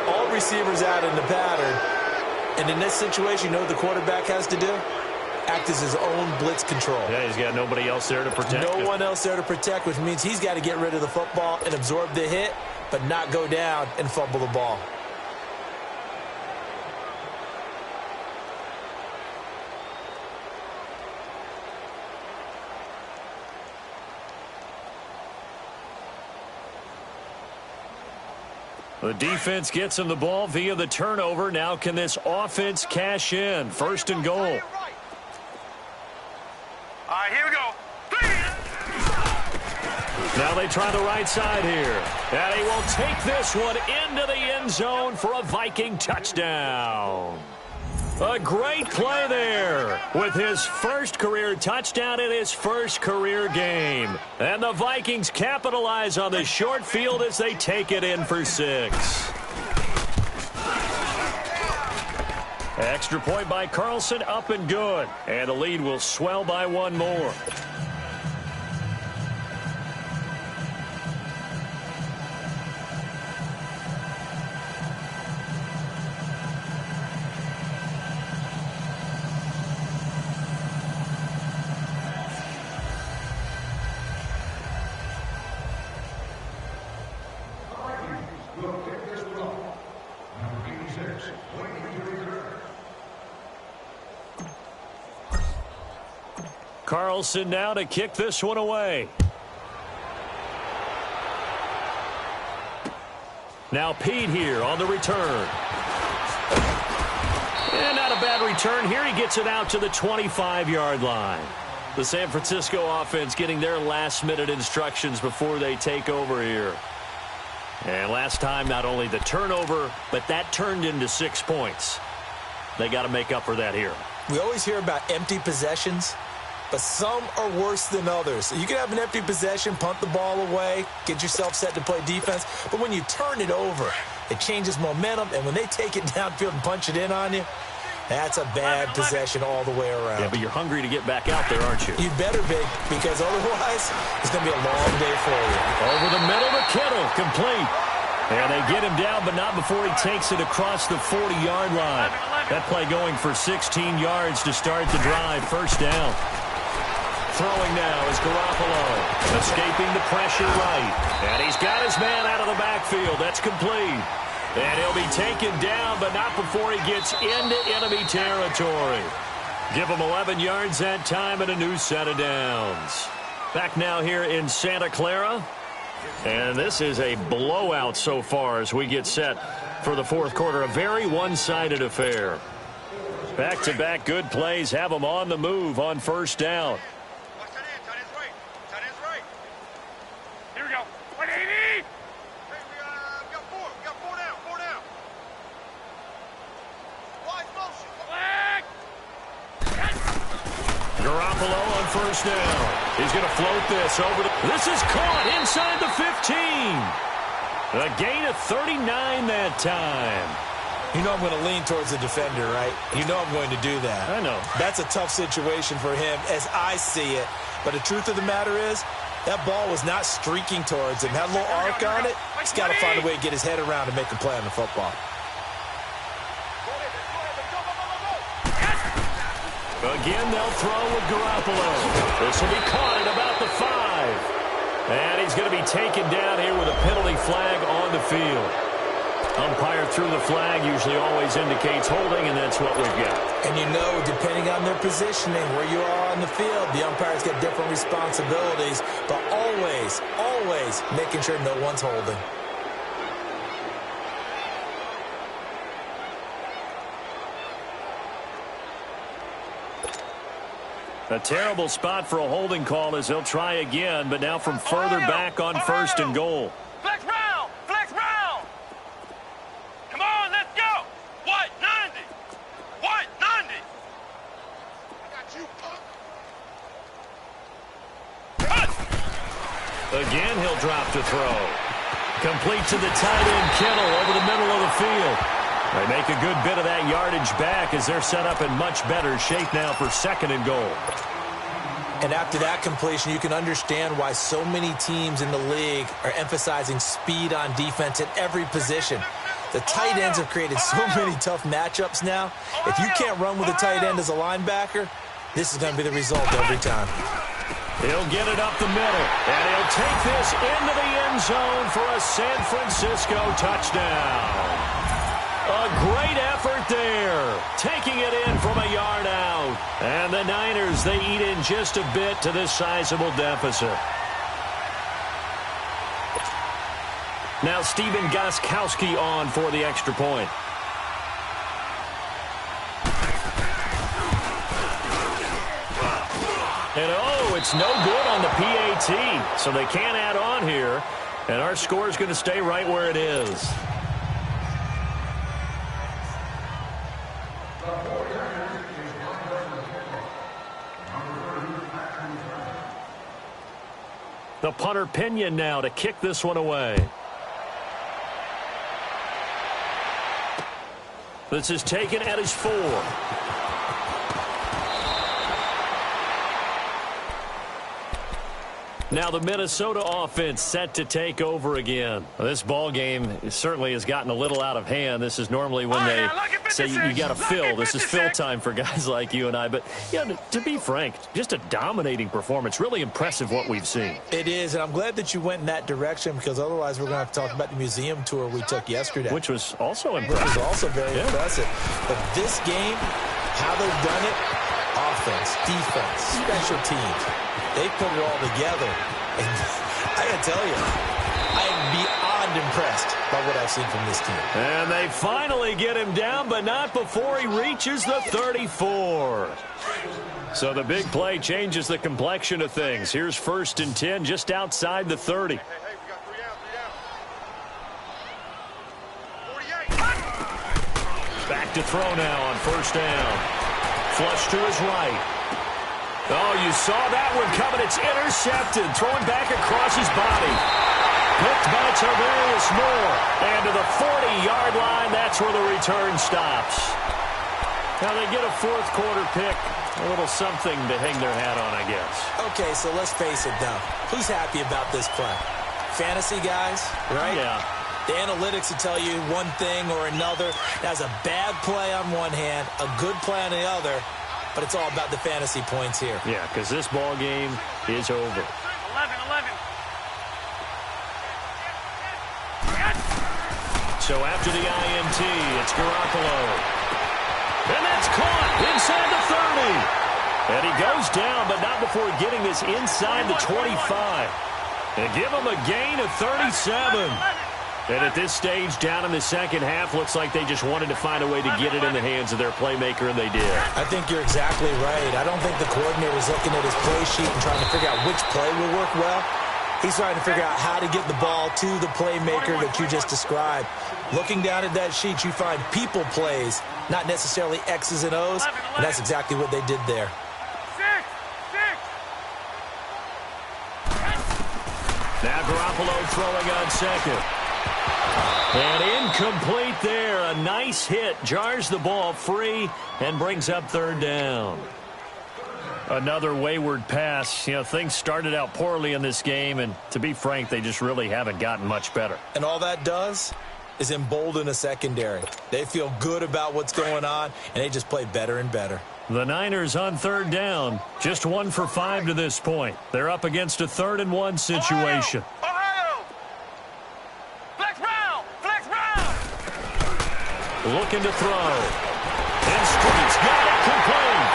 Speaker 4: All receivers out in the pattern. And in this situation, you know what the quarterback has to do? Act as his own blitz control.
Speaker 2: Yeah, he's got nobody else there to protect him.
Speaker 4: No one else there to protect, which means he's got to get rid of the football and absorb the hit, but not go down and fumble the ball.
Speaker 2: The defense gets him the ball via the turnover. Now can this offense cash in? 1st and goal.
Speaker 3: All right, here we go.
Speaker 2: Now they try the right side here. And he will take this one into the end zone for a Viking touchdown. A great play there with his first career touchdown in his first career game. And the Vikings capitalize on the short field as they take it in for 6. Extra point by Carlson, up and good. And the lead will swell by 1 more. Carlson now to kick this one away. Now Pete here on the return. And not a bad return here. He gets it out to the 25-yard line. The San Francisco offense getting their last-minute instructions before they take over here. And last time, not only the turnover, but that turned into 6 points. They got to make up for that here.
Speaker 4: We always hear about empty possessions, but some are worse than others. So you can have an empty possession, punt the ball away, get yourself set to play defense. But when you turn it over, it changes momentum. And when they take it downfield and punch it in on you, that's a bad possession all the way around.
Speaker 2: Yeah, but you're hungry to get back out there, aren't you?
Speaker 4: You better be, because otherwise it's going to be a long day for you.
Speaker 2: Over the middle to Kittle, complete. And they get him down, but not before he takes it across the 40-yard line. That play going for 16 yards to start the drive. 1st down. Throwing now is Garoppolo. Escaping the pressure right. And he's got his man out of the backfield. That's complete. And he'll be taken down, but not before he gets into enemy territory. Give him 11 yards that time and a new set of downs. Back now here in Santa Clara. And this is a blowout so far as we get set for the 4th quarter. A very one-sided affair. Back-to-back good plays have them on the move on 1st down.
Speaker 3: Here we go. 180!
Speaker 2: Garoppolo on first down. He's going to float this over. This is caught inside the 15. A gain of 39 that time.
Speaker 4: You know I'm going to lean towards the defender, right? You know I'm going to do that.
Speaker 2: I know.
Speaker 4: That's a tough situation for him as I see it. But the truth of the matter is, that ball was not streaking towards him. Had a little arc on it. He's got to find a way to get his head around and make a play on the football.
Speaker 2: Again, they'll throw with Garoppolo. This will be caught at about the 5. And he's going to be taken down here with a penalty flag on the field. Umpire threw the flag, usually always indicates holding, and that's what we've got.
Speaker 4: And you know, depending on their positioning, where you are on the field, the umpires get different responsibilities, but always, always making sure no one's holding.
Speaker 2: A terrible spot for a holding call as he'll try again, but now from further back on first and goal.
Speaker 3: Flex round! Flex round! Come on, let's go! White 90! White 90! I got you, punk!
Speaker 2: Again, he'll drop to throw. Complete to the tight end, Kittle, over the middle of the field. They make a good bit of that yardage back as they're set up in much better shape now for second and goal.
Speaker 4: And after that completion, you can understand why so many teams in the league are emphasizing speed on defense at every position. The tight ends have created so many tough matchups now. If you can't run with a tight end as a linebacker, this is going to be the result every time.
Speaker 2: He'll get it up the middle, and he'll take this into the end zone for a San Francisco touchdown. A great effort there, taking it in from a yard out. And the Niners, they eat in just a bit to this sizable deficit. Now Stephen Gostkowski on for the extra point. And oh, it's no good on the PAT, so they can't add on here. And our score is going to stay right where it is. The punter Pinion now to kick this one away. This is taken at his 4. Now the Minnesota offense set to take over again. Well, this ball game certainly has gotten a little out of hand. This is normally when they say you got to fill. This is fill time for guys like you and I. But, yeah, to be frank, just a dominating performance. Really impressive what we've seen.
Speaker 4: It is, and I'm glad that you went in that direction because otherwise we're going to have to talk about the museum tour we took yesterday.
Speaker 2: Which was also impressive.
Speaker 4: Which was also very impressive. But this game, how they've done it, offense, defense, special teams, they put it all together. And I got to tell you, I am beyond impressed by what I've seen from this team.
Speaker 2: And they finally get him down, but not before he reaches the 34. So the big play changes the complexion of things. Here's 1st and 10 just outside the 30. Back to throw now on 1st down. Flush to his right. Oh, you saw that one coming. It's intercepted. Throwing back across his body. Picked by Tarvarius Moore. And to the 40-yard line, that's where the return stops. Now they get a 4th quarter pick. A little something to hang their hat on, I guess.
Speaker 4: Okay, so let's face it, though. Who's happy about this play? Fantasy guys, right?
Speaker 2: Yeah.
Speaker 4: The analytics will tell you one thing or another. That's a bad play on one hand, a good play on the other. But it's all about the fantasy points here.
Speaker 2: Yeah, because this ball game is over.
Speaker 3: 11.
Speaker 2: So after the INT, it's Garoppolo. And that's caught inside the 30. And he goes down, but not before getting this inside the 25. And give him a gain of 37. And at this stage, down in the second half, looks like they just wanted to find a way to get it in the hands of their playmaker, and they did.
Speaker 4: I think you're exactly right. I don't think the coordinator's looking at his play sheet and trying to figure out which play will work well. He's trying to figure out how to get the ball to the playmaker that you just described. Looking down at that sheet, you find people plays, not necessarily X's and O's, and that's exactly what they did there.
Speaker 2: Now Garoppolo throwing on second. And incomplete there. A nice hit. Jars the ball free and brings up third down. Another wayward pass. You know, things started out poorly in this game, and to be frank, they just really haven't gotten much better.
Speaker 4: And all that does is embolden a secondary. They feel good about what's going on, and they just play better and better.
Speaker 2: The Niners on third down. Just 1 for 5 to this point. They're up against a 3rd-and-1 situation.
Speaker 3: Ohio! Flex round! Flex round!
Speaker 2: Looking to throw. And Street's got it complete.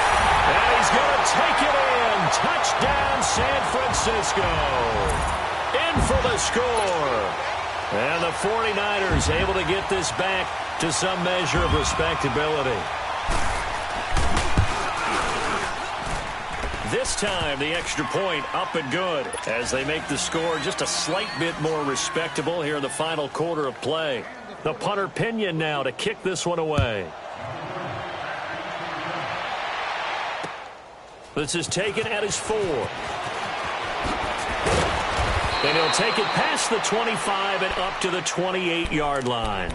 Speaker 2: And he's going to take it in. Touchdown, San Francisco. In for the score. And the 49ers able to get this back to some measure of respectability. This time, the extra point up and good as they make the score just a slight bit more respectable here in the final quarter of play. The punter Pinion now to kick this one away. This is taken at his 4. And he'll take it past the 25 and up to the 28-yard line.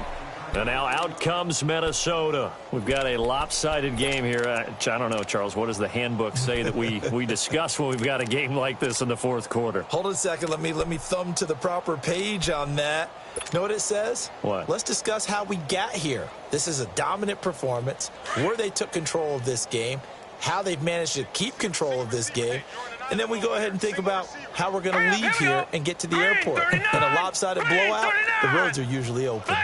Speaker 2: And now out comes Minnesota. We've got a lopsided game here. I don't know, Charles, what does the handbook say that we discuss when we've got a game like this in the fourth quarter?
Speaker 4: Hold on a second. Let me thumb to the proper page on that. Know what it says?
Speaker 2: What?
Speaker 4: Let's discuss how we got here. This is a dominant performance, where they took control of this game, how they've managed to keep control of this game, and then we go ahead and think about how we're going to leave here and get to the airport. In a lopsided blowout, the roads are usually open.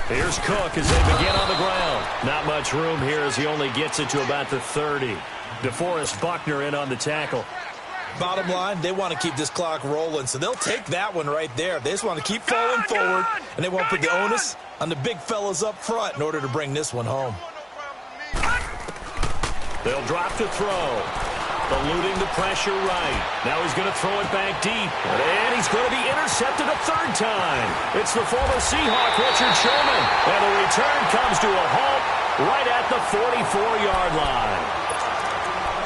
Speaker 2: Here's Cook as they begin on the ground. Not much room here as he only gets it to about the 30. DeForest Buckner in on the tackle.
Speaker 4: Bottom line, they want to keep this clock rolling, so they'll take that one right there. They just want to keep falling forward, and they won't put the onus on the big fellas up front in order to bring this one home.
Speaker 2: They'll drop to throw. Eluding the pressure right. Now he's going to throw it back deep. And he's going to be intercepted a 3rd time. It's the former Seahawk, Richard Sherman. And the return comes to a halt right at the 44-yard line.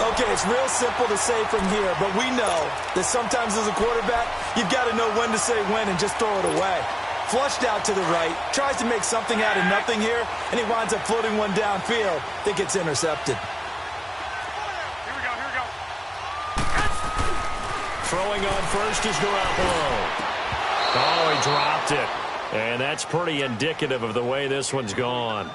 Speaker 4: Okay, it's real simple to say from here, but we know that sometimes as a quarterback, you've got to know when to say when and just throw it away. Flushed out to the right, tries to make something out of nothing here, and he winds up floating one downfield that gets intercepted.
Speaker 2: Throwing on first is Garoppolo. Oh, he dropped it. And that's pretty indicative of the way this one's gone.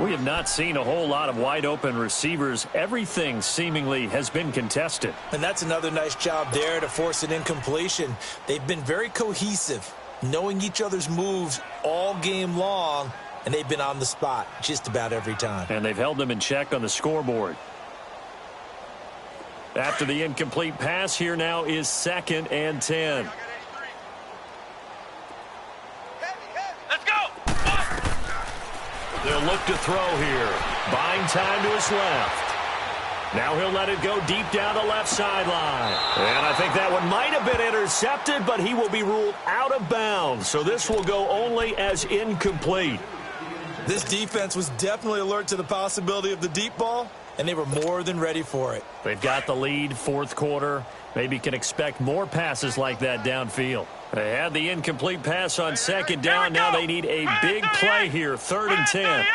Speaker 2: We have not seen a whole lot of wide-open receivers. Everything seemingly has been contested.
Speaker 4: And that's another nice job there to force an incompletion. They've been very cohesive, knowing each other's moves all game long, and they've been on the spot just about every time.
Speaker 2: And they've held them in check on the scoreboard. After the incomplete pass, here now is 2nd and 10.
Speaker 3: Let's go!
Speaker 2: They'll look to throw here. Buying time to his left. Now he'll let it go deep down the left sideline. And I think that one might have been intercepted, but he will be ruled out of bounds. So this will go only as incomplete.
Speaker 4: This defense was definitely alert to the possibility of the deep ball, and they were more than ready for it.
Speaker 2: They've got the lead, 4th quarter. Maybe can expect more passes like that downfield. They had the incomplete pass on 2nd down. Now they need a big play here, 3rd and 10.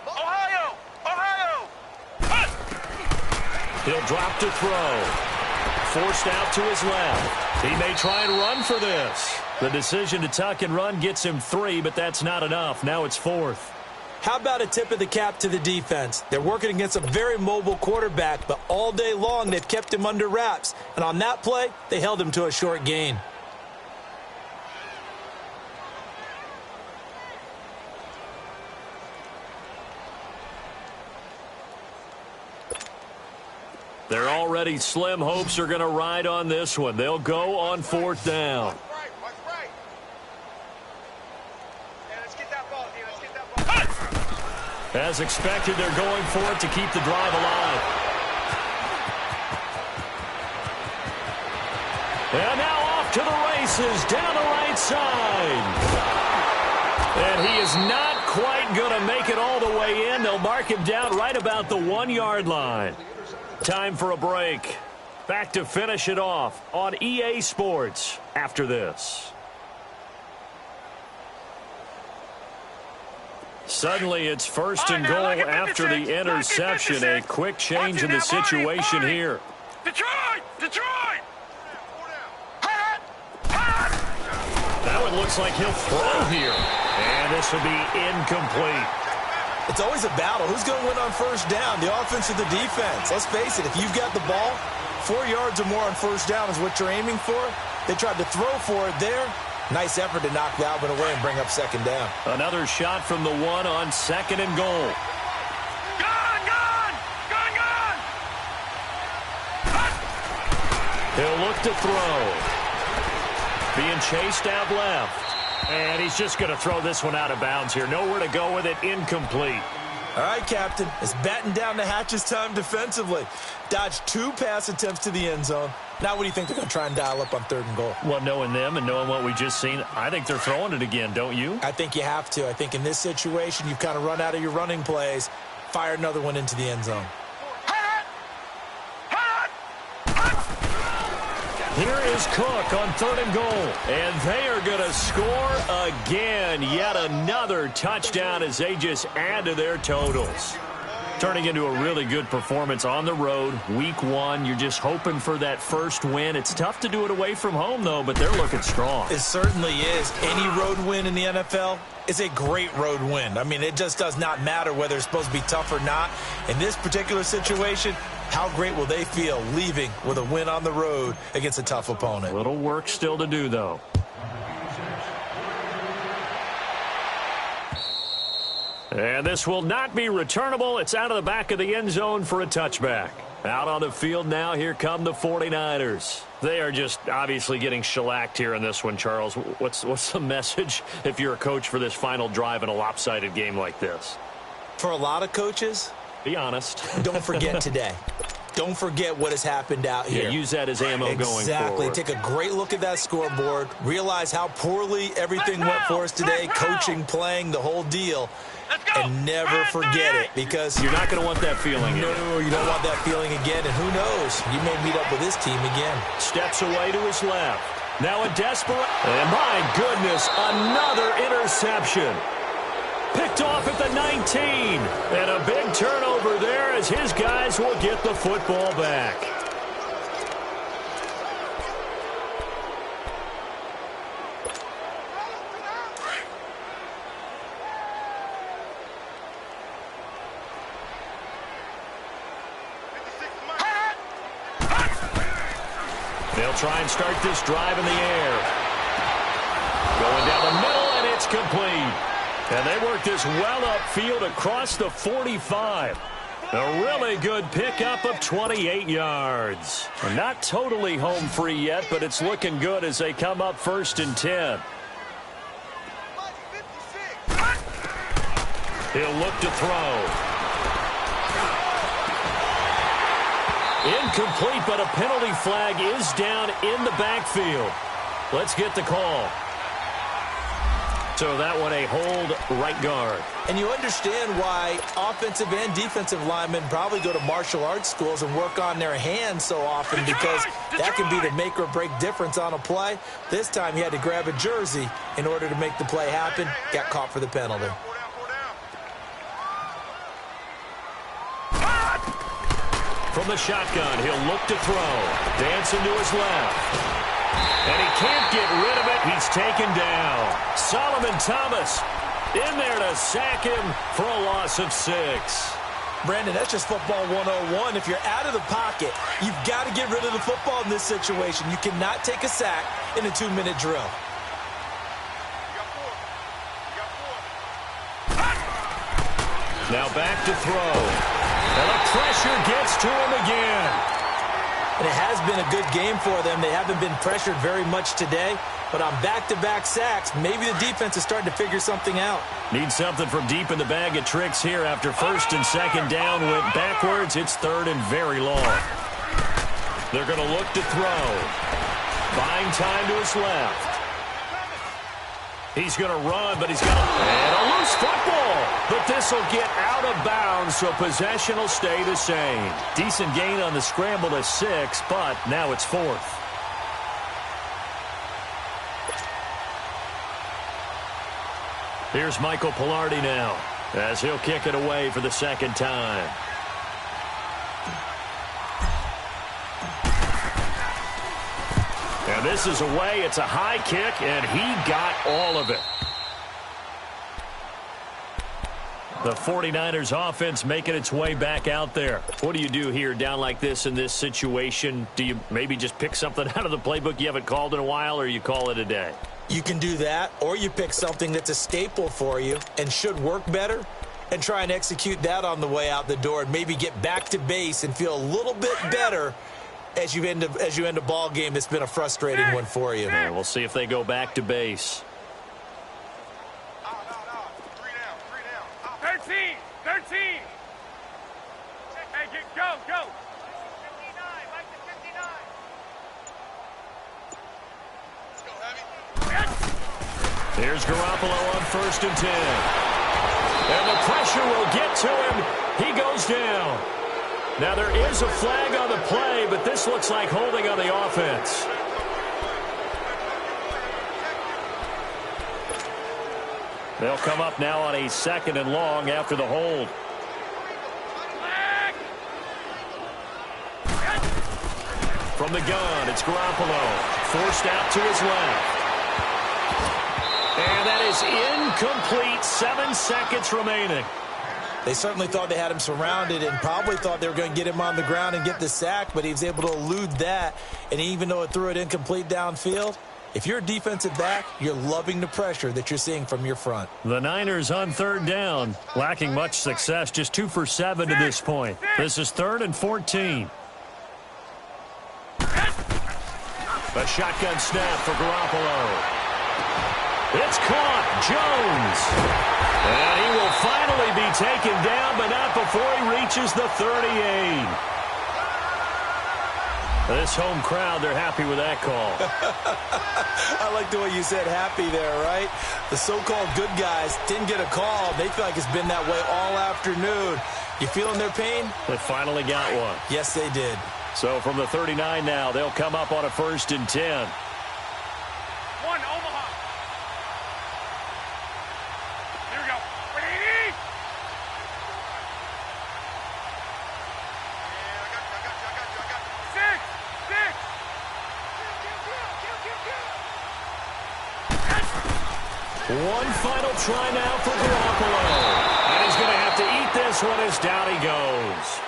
Speaker 3: Ohio! Ohio!
Speaker 2: He'll drop to throw. Forced out to his left. He may try and run for this. The decision to tuck and run gets him 3, but that's not enough. Now it's 4th.
Speaker 4: How about a tip of the cap to the defense? They're working against a very mobile quarterback, but all day long they've kept him under wraps. And on that play, they held him to a short gain.
Speaker 2: They're already slim hopes are going to ride on this one. They'll go on 4th down. As expected, they're going for it to keep the drive alive. And now off to the races down the right side. And he is not quite going to make it all the way in. They'll mark him down right about the 1-yard line. Time for a break. Back to finish it off on EA Sports after this. Suddenly, it's first and goal after the interception. A quick change in the situation here.
Speaker 3: Detroit! Detroit!
Speaker 2: That one looks like he'll throw here. And this will be incomplete.
Speaker 1: It's always a battle. Who's going to win on first down, the offense or the defense? Let's face it, if you've got the ball, 4 yards or more on first down is what you're aiming for. They tried to throw for it there. Nice effort to knock that one away and bring up second down.
Speaker 2: Another shot from the 1 on second and goal.
Speaker 3: Gun!
Speaker 2: He'll look to throw. Being chased out left. And he's just going to throw this one out of bounds here. Nowhere to go with it. Incomplete.
Speaker 1: All right, Captain. It's batten down the hatches time defensively. Dodged 2 pass attempts to the end zone. Now what do you think they're going to try and dial up on third and goal?
Speaker 2: Well, knowing them and knowing what we just seen, I think they're throwing it again, don't you?
Speaker 1: I think you have to. I think in this situation, you've kind of run out of your running plays. Fire another one into the end zone.
Speaker 2: Here is Cook on third and goal. And they are going to score again. Yet another touchdown as they just add to their totals. Turning into a really good performance on the road. Week 1, you're just hoping for that first win. It's tough to do it away from home, though, but they're looking strong.
Speaker 1: It certainly is. Any road win in the NFL is a great road win. I mean, it just does not matter whether it's supposed to be tough or not. In this particular situation, how great will they feel leaving with a win on the road against a tough opponent?
Speaker 2: Little work still to do, though. And this will not be returnable. It's out of the back of the end zone for a touchback. Out on the field now, here come the 49ers. They are just obviously getting shellacked here in this one, Charles. What's the message if you're a coach for this final drive in a lopsided game like this?
Speaker 1: For a lot of coaches,
Speaker 2: be honest.
Speaker 1: Don't forget today. Don't forget what has happened out here.
Speaker 2: Yeah, use that as ammo going forward.
Speaker 1: Exactly. Take a great look at that scoreboard. Realize how poorly everything went for us today. Coaching, playing, the whole deal. And never forget it, because
Speaker 2: you're not going to want that feeling.
Speaker 1: No, you don't want that feeling again. And who knows? You may meet up with this team again.
Speaker 2: Steps away to his left. Now a desperate. And my goodness, another interception. Picked off at the 19. And a big turnover there as his guys will get the football back. They'll try and start this drive in the air. Going down the middle, and it's complete. And they work this well upfield across the 45. A really good pickup of 28 yards. Not totally home free yet, but it's looking good as they come up first and 10. He'll look to throw. Incomplete, but a penalty flag is down in the backfield. Let's get the call. So that one a hold right guard.
Speaker 1: And you understand why offensive and defensive linemen probably go to martial arts schools and work on their hands so often, because that can be the make or break difference on a play. This time he had to grab a jersey in order to make the play happen. Got caught for the penalty.
Speaker 2: From the shotgun, he'll look to throw. Dancing to his left. And he can't get rid of it. He's taken down. Solomon Thomas in there to sack him for a loss of 6.
Speaker 1: Brandon, that's just football 101. If you're out of the pocket, you've got to get rid of the football in this situation. You cannot take a sack in a 2-minute drill.
Speaker 2: Now back to throw. And the pressure gets to him again.
Speaker 1: And it has been a good game for them. They haven't been pressured very much today, but on back-to-back sacks, maybe the defense is starting to figure something out.
Speaker 2: Need something from deep in the bag of tricks here after first and second down went backwards. It's third and very long. They're going to look to throw. Buying time to his left. He's going to run, but he's got a loose football. But this will get out of bounds, so possession will stay the same. Decent gain on the scramble to 6, but now it's 4th. Here's Michael Pilardi now, as he'll kick it away for the second time. And this is away. It's a high kick, and he got all of it. The 49ers offense making its way back out there. What do you do here down like this in this situation? Do you maybe just pick something out of the playbook you haven't called in a while, or you call it a day?
Speaker 4: You can do that, or you pick something that's a staple for you and should work better and try and execute that on the way out the door and maybe get back to base and feel a little bit better as you end a ball game that's been a frustrating one for you.
Speaker 2: Yeah, we'll see if they go back to base.
Speaker 3: 13. Hey, go. 59, Mike to 59. Let's go, Heavy.
Speaker 2: Here's Garoppolo on 1st and 10. And the pressure will get to him. He goes down. Now there is a flag on the play, but this looks like holding on the offense. They'll come up now on a 2nd and long after the hold. From the gun, it's Garoppolo. Forced out to his left. And that is incomplete. 7 seconds remaining.
Speaker 4: They certainly thought they had him surrounded and probably thought they were going to get him on the ground and get the sack, but he was able to elude that. And even though it threw it incomplete downfield, if you're a defensive back, you're loving the pressure that you're seeing from your front.
Speaker 2: The Niners on 3rd down, lacking much success, just 2 for 7 to this point. This is 3rd and 14. A shotgun snap for Garoppolo. It's caught. Jones. And he will finally be taken down, but not before he reaches the 38. This home crowd, they're happy with that call.
Speaker 4: I like the way you said happy there, right? The so-called good guys didn't get a call. They feel like it's been that way all afternoon. You feeling their pain?
Speaker 2: They finally got one.
Speaker 4: Yes, they did.
Speaker 2: So from the 39 now, they'll come up on a 1st and 10.
Speaker 3: One, Omaha. Here we go. 80.
Speaker 2: One final try now for Garoppolo. And he's going to have to eat this one as down he goes.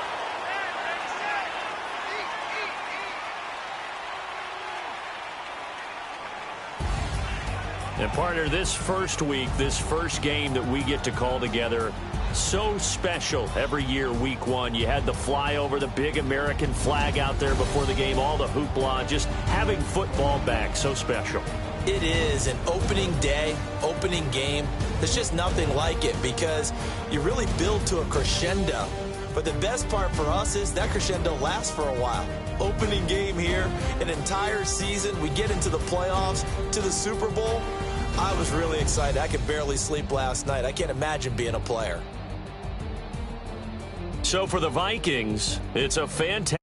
Speaker 2: And partner, this first week, this first game that we get to call together, so special every year, week 1. You had the flyover, the big American flag out there before the game, all the hoopla, just having football back, so special.
Speaker 4: It is an opening day, opening game. There's just nothing like it because you really build to a crescendo. But the best part for us is that crescendo lasts for a while. Opening game here, an entire season. We get into the playoffs, to the Super Bowl. I was really excited. I could barely sleep last night. I can't imagine being a player.
Speaker 2: So for the Vikings, it's a fantastic